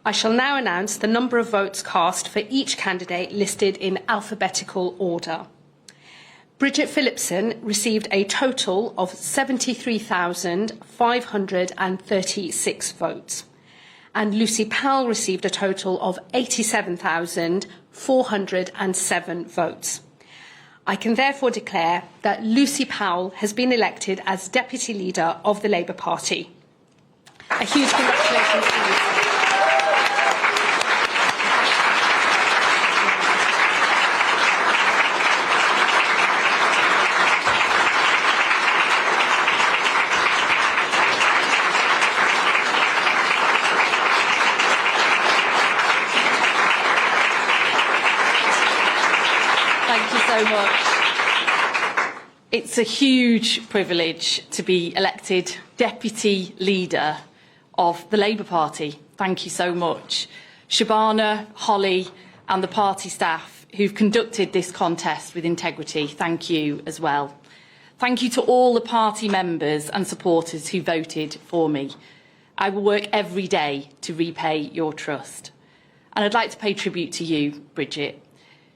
I shall now announce the number of votes cast for each candidate listed in alphabetical order. Bridget Phillipson received a total of 73,536 votes, and Lucy Powell received a total of 87,407 votes. I can therefore declare that Lucy Powell has been elected as Deputy Leader of the Labour Party. A huge congratulations to Lucy. Thank you so much. It's a huge privilege to be elected Deputy Leader of the Labour Party. Thank you so much. Shabana, Holly and the party staff who've conducted this contest with integrity, thank you as well. Thank you to all the party members and supporters who voted for me. I will work every day to repay your trust. And I'd like to pay tribute to you, Bridget.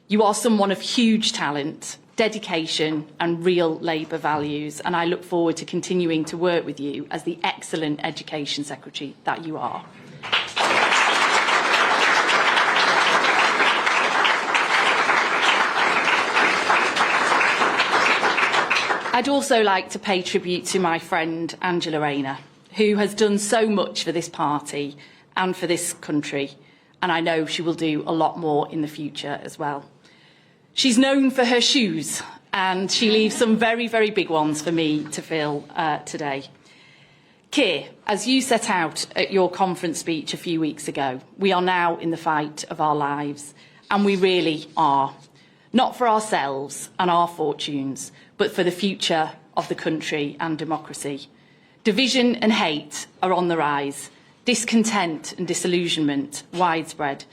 You are someone of huge talent, dedication and real Labour values, and I look forward to continuing to work with you as the excellent Education Secretary that you are. I'd also like to pay tribute to my friend Angela Rayner, who has done so much for this party and for this country, and I know she will do a lot more in the future as well. She's known for her shoes, and she leaves some very, very big ones for me to fill today. Keir, as you set out at your conference speech a few weeks ago, we are now in the fight of our lives, and we really are. Not for ourselves and our fortunes, but for the future of the country and democracy. Division and hate are on the rise, discontent and disillusionment widespread.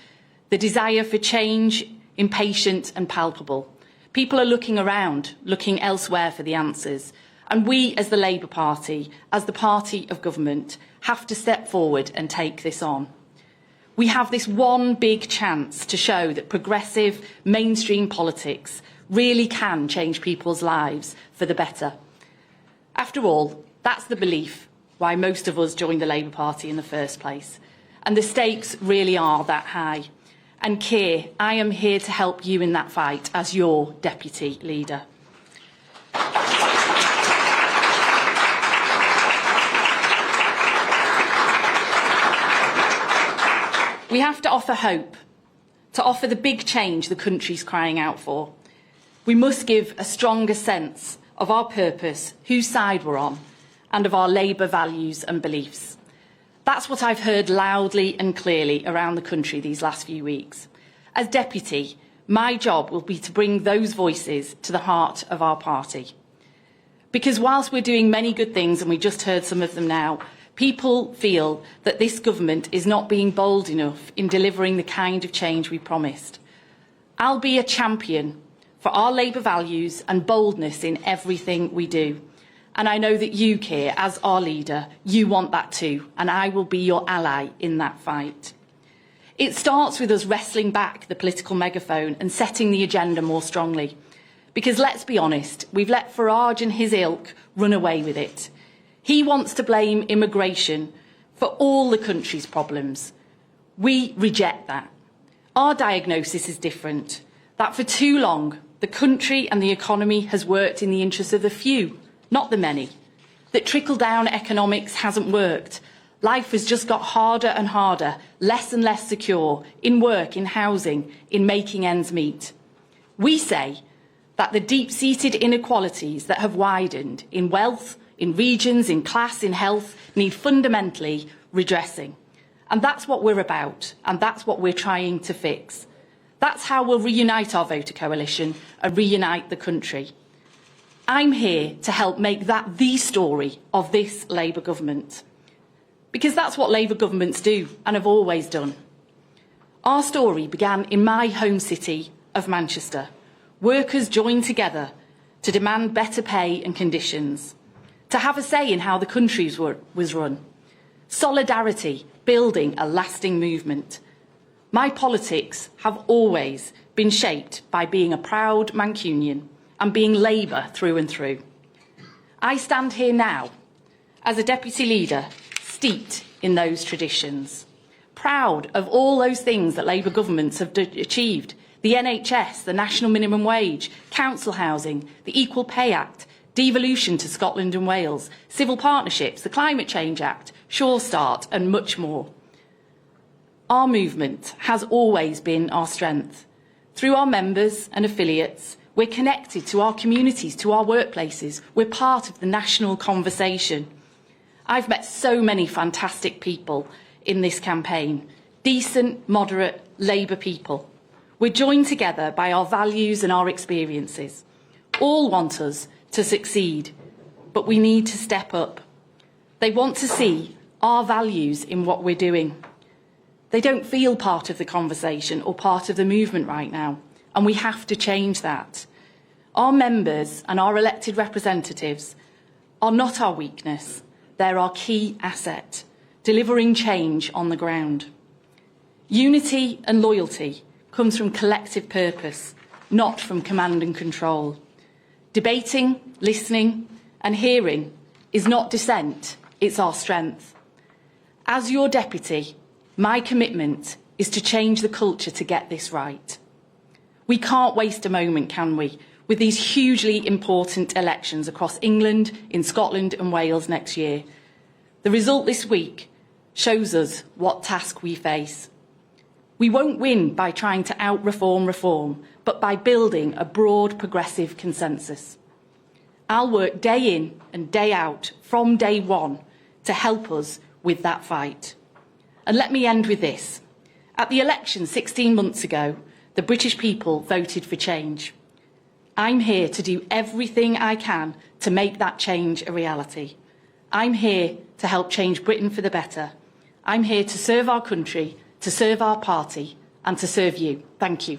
The desire for change impatient and palpable. People are looking around, looking elsewhere for the answers. And we, as the Labour Party, as the party of government, have to step forward and take this on. We have this one big chance to show that progressive, mainstream politics really can change people's lives for the better. After all, that's the belief why most of us joined the Labour Party in the first place. And the stakes really are that high. And Keir, I am here to help you in that fight as your Deputy Leader. We have to offer hope, to offer the big change the country's crying out for. We must give a stronger sense of our purpose, whose side we're on, and of our Labour values and beliefs. That's what I've heard loudly and clearly around the country these last few weeks. As Deputy, my job will be to bring those voices to the heart of our party. Because whilst we're doing many good things, and we just heard some of them now, people feel that this government is not being bold enough in delivering the kind of change we promised. I'll be a champion for our Labour values and boldness in everything we do. And I know that you, Keir, as our leader, you want that too, and I will be your ally in that fight. It starts with us wrestling back the political megaphone and setting the agenda more strongly. Because let's be honest, we've let Farage and his ilk run away with it. He wants to blame immigration for all the country's problems. We reject that. Our diagnosis is different, that for too long, the country and the economy has worked in the interests of the few, not the many. That trickle-down economics hasn't worked. Life has just got harder and harder, less and less secure, in work, in housing, in making ends meet. We say that the deep-seated inequalities that have widened in wealth, in regions, in class, in health, need fundamentally redressing. And that's what we're about, and that's what we're trying to fix. That's how we'll reunite our voter coalition and reunite the country. I'm here to help make that the story of this Labour government. Because that's what Labour governments do and have always done. Our story began in my home city of Manchester. Workers joined together to demand better pay and conditions, to have a say in how the country was run. Solidarity, building a lasting movement. My politics have always been shaped by being a proud Mancunian and being Labour through and through. I stand here now as a deputy leader steeped in those traditions, proud of all those things that Labour governments have achieved: the NHS, the national minimum wage, council housing, the Equal Pay Act, devolution to Scotland and Wales, civil partnerships, the Climate Change Act, Sure Start and much more. Our movement has always been our strength. Through our members and affiliates, we're connected to our communities, to our workplaces. We're part of the national conversation. I've met so many fantastic people in this campaign, decent, moderate Labour people. We're joined together by our values and our experiences. All want us to succeed, but we need to step up. They want to see our values in what we're doing. They don't feel part of the conversation or part of the movement right now, and we have to change that. Our members and our elected representatives are not our weakness. They're our key asset, delivering change on the ground. Unity and loyalty comes from collective purpose, not from command and control. Debating, listening and hearing is not dissent, it's our strength. As your deputy, my commitment is to change the culture to get this right. We can't waste a moment, can we, with these hugely important elections across England, in Scotland and Wales next year. The result this week shows us what task we face. We won't win by trying to out-reform reform, but by building a broad progressive consensus. I'll work day in and day out from day one to help us with that fight. And let me end with this. At the election 16 months ago, the British people voted for change. I'm here to do everything I can to make that change a reality. I'm here to help change Britain for the better. I'm here to serve our country, to serve our party and to serve you. Thank you.